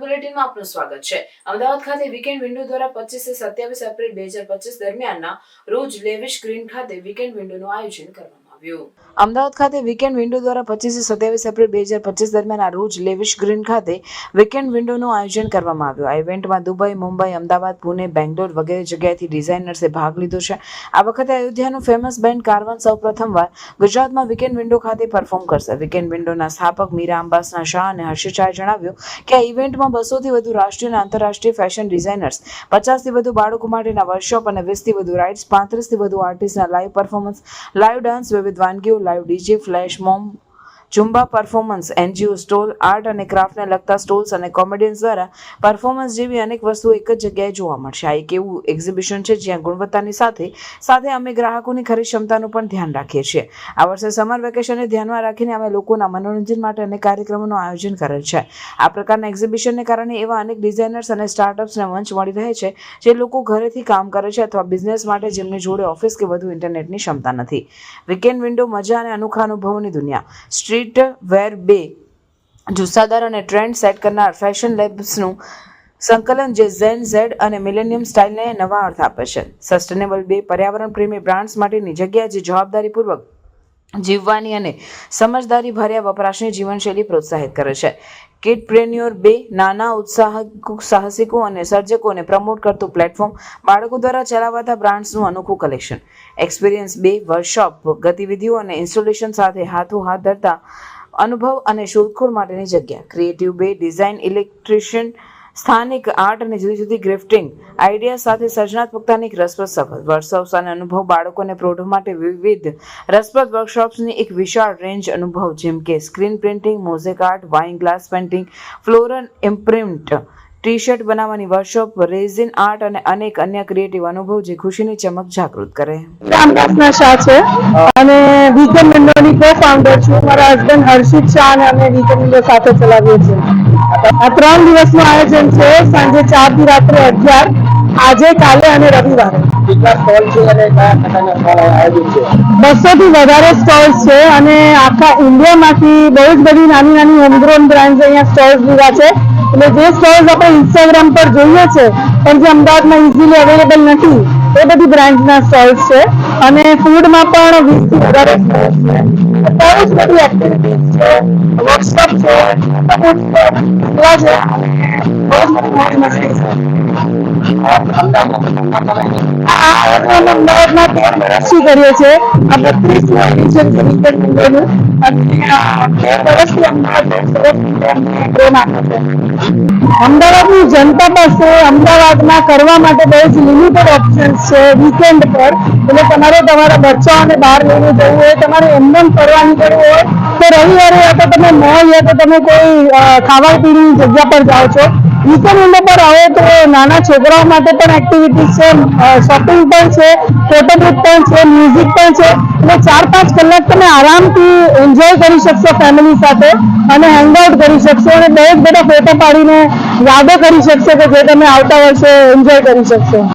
બુલેટિનમાં આપનું સ્વાગત છે। અમદાવાદ ખાતે વીકેન્ડ વિન્ડો દ્વારા 25 થી 27 એપ્રિલ 2025 દરમિયાનના રોજ લેવિશ ગ્રીન ખાતે વીકેન્ડ વિન્ડોનું આયોજન કરવામાં આવ્યું। અમદાવાદ ખાતે વીકેન્ડ વિન્ડો દ્વારા 25 થી 27 એપ્રિલ 2025 દરમિયાન આ રોજ લેવિશ ગ્રીન ખાતે વીકેન્ડ વિન્ડોનું આયોજન કરવામાં આવ્યું। આ ઇવેન્ટમાં દુબઈ, મુંબઈ, અમદાવાદ, પુણે, બેંગ્લોર વગેરે જગ્યાએથી ડિઝાઇનર્સે ભાગ લીધો છે। આ વખતે અયોધ્યાનું ફેમસ બેન્ડ કાર્વન સૌ પ્રથમવાર ગુજરાતમાં વીકેન્ડ વિન્ડો ખાતે પરફોર્મ કરશે। વીકેન્ડ વિન્ડોના સ્થાપક મીરા અંબાસના શાહ અને હર્ષિત શાહે જણાવ્યું કે આ ઇવેન્ટમાં 200 થી વધુ રાષ્ટ્રીય અને આંતરરાષ્ટ્રીય ફેશન ડિઝાઇનર્સ, 50 થી વધુ બાળકો માટેના વર્કશોપ અને 20 થી વધુ રાઇડ્સ, 35 થી વધુ આર્ટિસ્ટના લાઇવ પરફોર્મન્સ, લાઇવ ડાન્સ, વિવિધ વાનગીઓ, live DJ, flash mob, ઝુમ્બા performance, NGO stall, art અને ક્રાફ્ટને લગતા સ્ટોલ્સ અને કોમેડિયન્સ દ્વારા પરફોર્મન્સ જેવી અનેક વસ્તુઓ એક જ જગ્યાએ જોવા મળશે। આ એક એવું એક્ઝિબિશન છે જ્યાં ગુણવત્તાની સાથે અમે ગ્રાહકોની ખરીદ ક્ષમતાનું પણ ધ્યાન રાખીએ છીએ। આ વર્ષે સમર વેકેશનને ધ્યાનમાં રાખીને અમે લોકોના મનોરંજન માટે અનેક કાર્યક્રમોનું આયોજન કરેલ છે। આ પ્રકારના એક્ઝિબિશનને કારણે એવા અનેક ડિઝાઇનર્સ અને સ્ટાર્ટઅપ્સને મંચ મળી રહે છે જે લોકો ઘરેથી કામ કરે છે અથવા બિઝનેસ માટે જેમની જોડે ઓફિસ કે વધુ ઇન્ટરનેટની ક્ષમતા નથી। વીકેન્ડ વિન્ડો મજા અને અનોખા અનુભવોની દુનિયા, સ્ટ્રીટ વેર બે જુસ્સાદાર અને ટ્રેન્ડ સેટ કરનાર ફેશન લેબ્સનું સંકલન જે ઝેન ઝેડ અને મિલેનિયમ સ્ટાઇલને નવા અર્થ આપે છે। સસ્ટેનેબલ બે પર્યાવરણ પ્રેમી બ્રાન્ડ્સ માટેની જગ્યા જે જવાબદારીપૂર્વક જીવવાની અને સમજદારી ભર્યા વપરાશની જીવનશૈલી પ્રોત્સાહિત કરે છે। કિડપ્રેન્યોર બે નાના ઉત્સાહક સાહસિકો અને સર્જકોને પ્રમોટ કરતું પ્લેટફોર્મ, બાળકો દ્વારા ચલાવાતા બ્રાન્ડ્સનું અનોખું કલેક્શન। એક્સપિરિયન્સ બે વર્કશોપ, ગતિવિધિઓ અને ઇન્સ્ટોલેશન સાથે હાથ ધરતા અનુભવ અને શોધખોળ માટેની જગ્યા। ક્રિએટિવ બે ડિઝાઇન, ઇલેક્ટ્રિશિયન, સ્થાનિક આર્ટ અને જુદી જુદી ગ્રાફ્ટિંગ આઈડિયા સાથે સર્જનાત્મકતાની એક રસપ્રદ સફર। વર્કશોપ્સ અને અનુભવ, બાળકો અને પ્રૌઢો માટે વિવિધ રસપ્રદ વર્કશોપ્સની એક વિશાળ રેન્જ અનુભવ જેમ કે screen printing, mosaic art, wine glass painting, floral imprint, T shirt બનાવવાની વર્કશોપ, રેઝિન આર્ટ અને અનેક અન્ય ક્રિએટિવ અનુભવ જે ખુશીની ચમક જાગૃત કરે। અંબાસના શાહ છે અને વીકેન્ડ વિન્ડોની કો-ફાઉન્ડર છું। મારા હસબન્ડ હર્ષિત શાહ અને અમે વીકેન્ડ વિન્ડો સાથે ચલાવીએ છીએ। આ 3 દિવસનું આયોજન છે, સાંજે 4 થી રાત્રે 11, આજે, કાલે અને રવિવારે। કેટલા સ્ટોલ છે અને કયા પ્રકારના આયોજન છે? 200 થી વધારે સ્ટોલ્સ છે અને આખા ઇન્ડિયામાંથી બહુ જ બધી નાની નાની હોમગ્રોન બ્રાન્ડ્સ અહીંયા સ્ટોલ્સ લીધા છે। એટલે જે સ્ટોલ્સ આપણે ઇન્સ્ટાગ્રામ પર જોઈએ છે પણ જે અમદાવાદમાં ઇઝીલી અવેલેબલ નથી એ બધી બ્રાન્ડ્સના સ્ટોલ્સ છે અને ફૂડમાં પણ 20 થી વધારે સ્ટોલ્સ છે। બહુ જ બધી એક્ટિવિટીઝ છે, વર્કશોપ છે, અમદાવાદમાં કરીએ છીએ આપણે 30 એડિશન છે વીકેન્ડ વિન્ડોનું અને વર્ષથી અમદાવાદની જનતા પાસે અમદાવાદમાં કરવા માટે બહુ જ લિમિટેડ ઓપ્શન્સ છે વીકેન્ડ પર। એટલે તમારે તમારા બચ્ચાઓને બહાર લઈને જવું હોય, તમારે એમને ફરવા નીકળવું હોય તો રવિવારે યા તો તમે મોલ યા તો તમે કોઈ ખાવા પીવાની જગ્યા પર જાઓ છો। વીકેન્ડ વિન્ડો પર આવો તો નાના છોકરાઓ માટે પણ એક્ટિવિટીઝ છે, શોપિંગ પણ છે, ફોટોબુક પણ છે, મ્યુઝિક પણ છે। એટલે 4-5 કલાક તમે આરામથી એન્જોય કરી શકશો ફેમિલી સાથે અને હેંગઆઉટ કરી શકશો અને બહુ જ બધા ફોટો પાડીને યાદો કરી શકશો કે જે તમે આવતા વર્ષે એન્જોય કરી શકશો।